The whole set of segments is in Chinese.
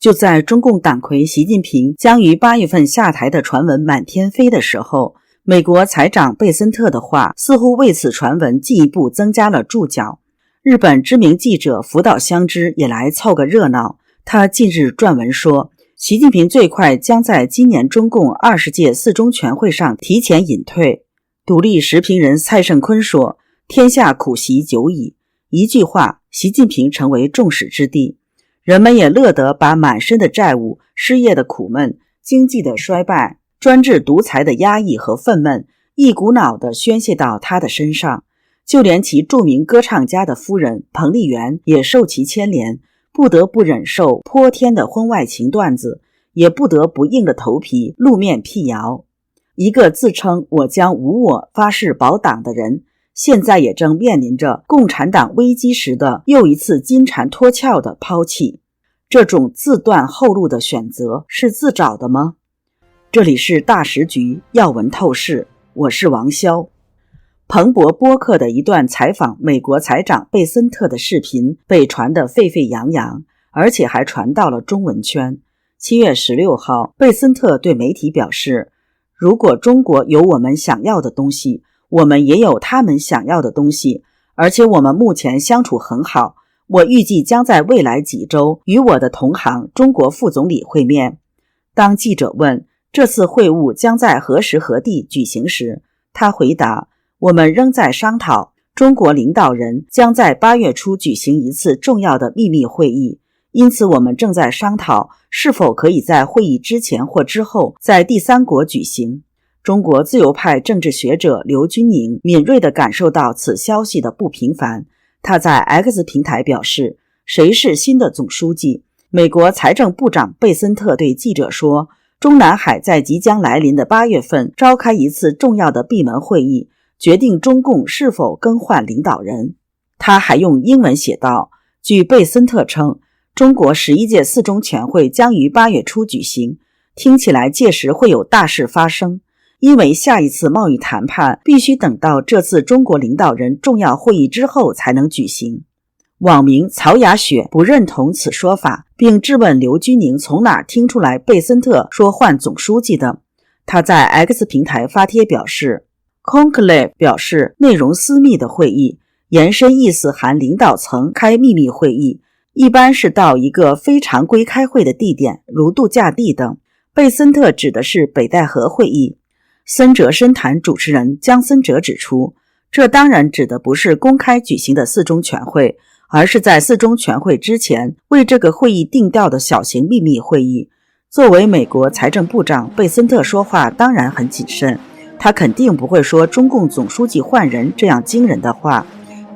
就在中共党魁习近平将于8月份下台的传闻满天飞的时候，美国财长贝森特的话似乎为此传闻进一步增加了注脚。日本知名记者福岛香织也来凑个热闹，他近日撰文说，习近平最快将在今年中共20届四中全会上提前隐退。独立时评人蔡胜坤说，天下苦习久矣，一句话，习近平成为众矢之的。人们也乐得把满身的债务、失业的苦闷、经济的衰败、专制独裁的压抑和愤懑一股脑地宣泄到他的身上。就连其著名歌唱家的夫人彭丽媛也受其牵连，不得不忍受泼天的婚外情段子，也不得不硬着头皮露面辟谣。一个自称我将无我发誓保党的人，现在也正面临着共产党危机时的又一次金蝉脱壳的抛弃。这种自断后路的选择是自找的吗？这里是大时局要闻透视，我是王潇。彭博播客的一段采访美国财长贝森特的视频被传得沸沸扬扬，而且还传到了中文圈。7月16号，贝森特对媒体表示，如果中国有我们想要的东西，我们也有他们想要的东西，而且我们目前相处很好。我预计将在未来几周与我的同行中国副总理会面。当记者问这次会晤将在何时何地举行时，他回答，我们仍在商讨，中国领导人将在8月初举行一次重要的秘密会议，因此我们正在商讨是否可以在会议之前或之后在第三国举行。中国自由派政治学者刘军宁敏锐地感受到此消息的不平凡，他在 X 平台表示，谁是新的总书记？美国财政部长贝森特对记者说，中南海在即将来临的8月份召开一次重要的闭门会议，决定中共是否更换领导人。他还用英文写道，据贝森特称，中国11届四中全会将于8月初举行，听起来届时会有大事发生，因为下一次贸易谈判必须等到这次中国领导人重要会议之后才能举行。网民曹雅雪不认同此说法，并质问刘军宁从哪听出来贝森特说换总书记的。他在 X 平台发帖表示， Conclave 表示内容私密的会议，延伸意思含领导层开秘密会议，一般是到一个非常规开会的地点，如度假地等。贝森特指的是北戴河会议。森哲深谈主持人姜森哲指出，这当然指的不是公开举行的四中全会，而是在四中全会之前为这个会议定调的小型秘密会议。作为美国财政部长，贝森特说话当然很谨慎，他肯定不会说中共总书记换人这样惊人的话。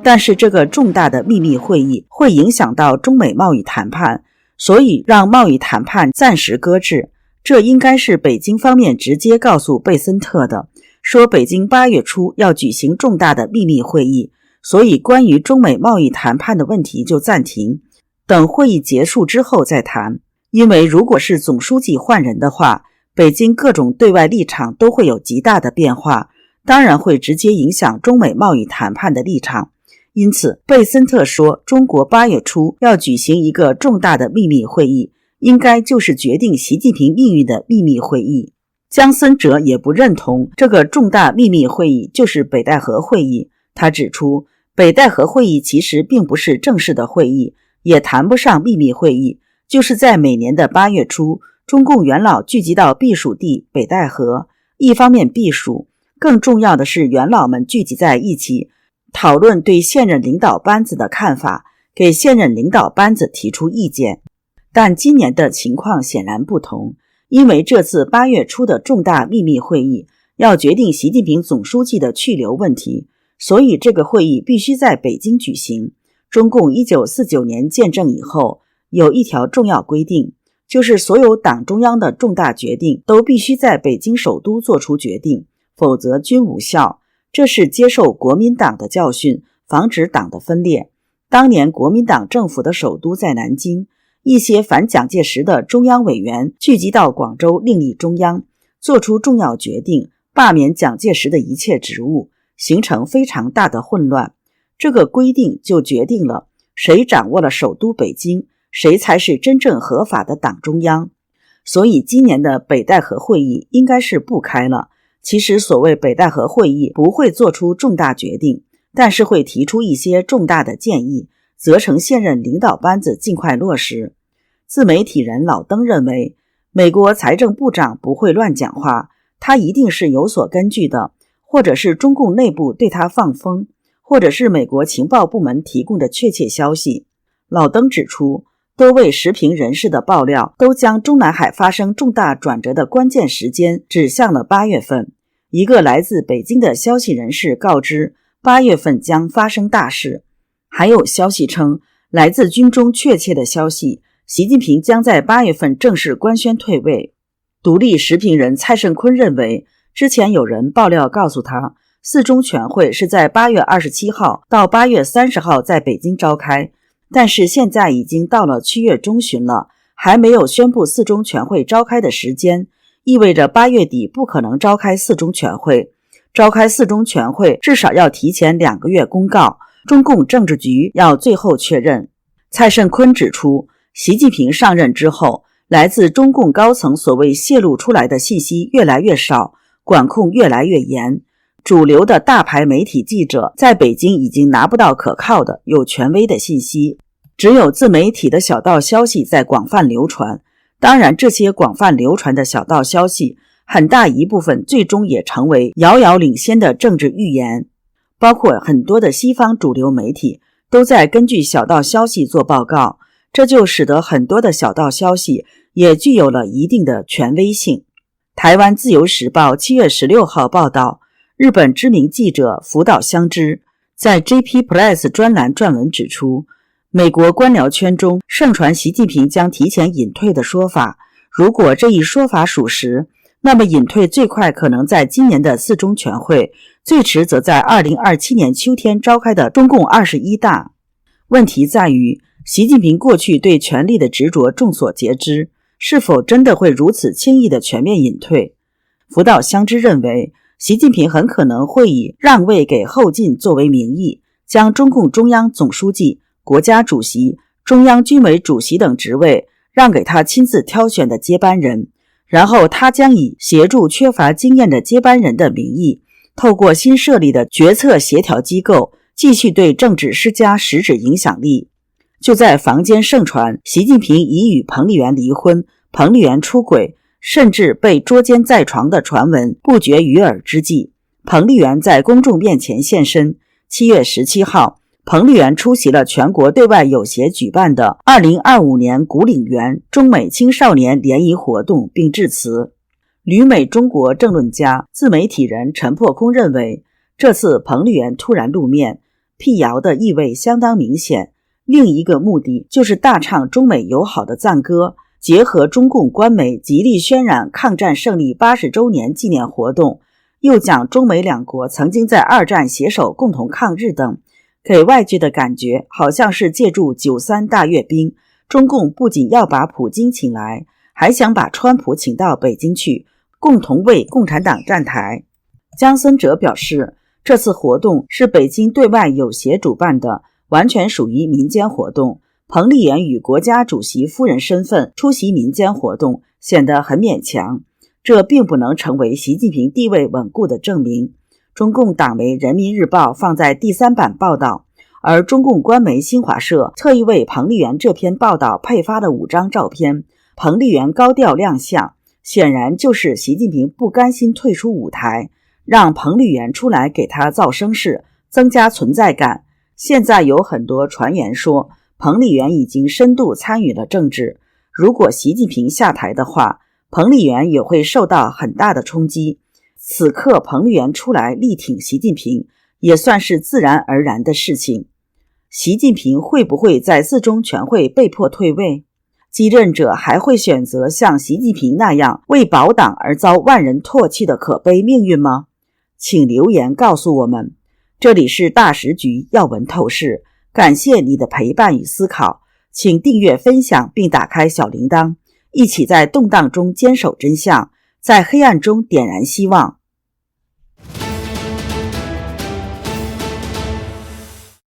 但是这个重大的秘密会议会影响到中美贸易谈判，所以让贸易谈判暂时搁置。这应该是北京方面直接告诉贝森特的，说北京8月初要举行重大的秘密会议，所以关于中美贸易谈判的问题就暂停，等会议结束之后再谈。因为如果是总书记换人的话，北京各种对外立场都会有极大的变化，当然会直接影响中美贸易谈判的立场。因此，贝森特说中国8月初要举行一个重大的秘密会议，应该就是决定习近平命运的秘密会议。姜森哲也不认同这个重大秘密会议就是北戴河会议。他指出，北戴河会议其实并不是正式的会议，也谈不上秘密会议，就是在每年的8月初，中共元老聚集到避暑地北戴河，一方面避暑，更重要的是元老们聚集在一起，讨论对现任领导班子的看法，给现任领导班子提出意见。但今年的情况显然不同，因为这次8月初的重大秘密会议要决定习近平总书记的去留问题，所以这个会议必须在北京举行。中共1949年建政以后，有一条重要规定，就是所有党中央的重大决定都必须在北京首都做出决定，否则均无效。这是接受国民党的教训，防止党的分裂。当年国民党政府的首都在南京，一些反蒋介石的中央委员聚集到广州另立中央，做出重要决定，罢免蒋介石的一切职务，形成非常大的混乱。这个规定就决定了谁掌握了首都北京，谁才是真正合法的党中央。所以今年的北戴河会议应该是不开了。其实所谓北戴河会议不会做出重大决定，但是会提出一些重大的建议，责成现任领导班子尽快落实。自媒体人老登认为，美国财政部长不会乱讲话，他一定是有所根据的，或者是中共内部对他放风，或者是美国情报部门提供的确切消息。老登指出，多位时评人士的爆料都将中南海发生重大转折的关键时间指向了8月份。一个来自北京的消息人士告知8月份将发生大事。还有消息称，来自军中确切的消息，习近平将在8月份正式官宣退位。独立时评人蔡胜坤认为，之前有人爆料告诉他，四中全会是在8月27号到8月30号在北京召开，但是现在已经到了7月中旬了，还没有宣布四中全会召开的时间，意味着8月底不可能召开四中全会。召开四中全会至少要提前2个月公告，中共政治局要最后确认。蔡胜坤指出，习近平上任之后，来自中共高层所谓泄露出来的信息越来越少，管控越来越严，主流的大牌媒体记者在北京已经拿不到可靠的有权威的信息，只有自媒体的小道消息在广泛流传。当然，这些广泛流传的小道消息很大一部分最终也成为遥遥领先的政治预言，包括很多的西方主流媒体都在根据小道消息做报告，这就使得很多的小道消息也具有了一定的权威性。台湾自由时报7月16号报道，日本知名记者福岛香织在 JP Press 专栏撰文指出，美国官僚圈中盛传习近平将提前隐退的说法，如果这一说法属实，那么隐退最快可能在今年的四中全会，最迟则在2027年秋天召开的中共21大。问题在于，习近平过去对权力的执着众所皆知，是否真的会如此轻易的全面隐退？福岛香织认为，习近平很可能会以让位给后进作为名义，将中共中央总书记、国家主席、中央军委主席等职位让给他亲自挑选的接班人，然后他将以协助缺乏经验的接班人的名义，透过新设立的决策协调机构，继续对政治施加实质影响力。就在坊间盛传习近平已与彭丽媛离婚、彭丽媛出轨，甚至被捉奸在床的传闻不绝于耳之际，彭丽媛在公众面前现身。7月17号，彭丽媛出席了全国对外友协举办的2025年古岭园中美青少年联谊活动并致辞。旅美中国政论家、自媒体人陈破空认为，这次彭丽媛突然露面，辟谣的意味相当明显。另一个目的就是大唱中美友好的赞歌，结合中共官媒极力渲染抗战胜利80周年纪念活动，又讲中美两国曾经在2战携手共同抗日等，给外界的感觉好像是借助93大阅兵，中共不仅要把普京请来，还想把川普请到北京去，共同为共产党站台。江森哲表示，这次活动是北京对外友协主办的，完全属于民间活动。彭丽媛以国家主席夫人身份出席民间活动，显得很勉强，这并不能成为习近平地位稳固的证明。中共党媒人民日报放在第3版报道，而中共官媒新华社特意为彭丽媛这篇报道配发了5张照片，彭丽媛高调亮相，显然就是习近平不甘心退出舞台，让彭丽媛出来给他造声势，增加存在感。现在有很多传言说，彭丽媛已经深度参与了政治，如果习近平下台的话，彭丽媛也会受到很大的冲击。此刻彭丽媛出来力挺习近平，也算是自然而然的事情。习近平会不会在四中全会被迫退位？继任者还会选择像习近平那样为保党而遭万人唾弃的可悲命运吗？请留言告诉我们。这里是大时局要闻透视，感谢你的陪伴与思考，请订阅分享并打开小铃铛，一起在动荡中坚守真相，在黑暗中点燃希望。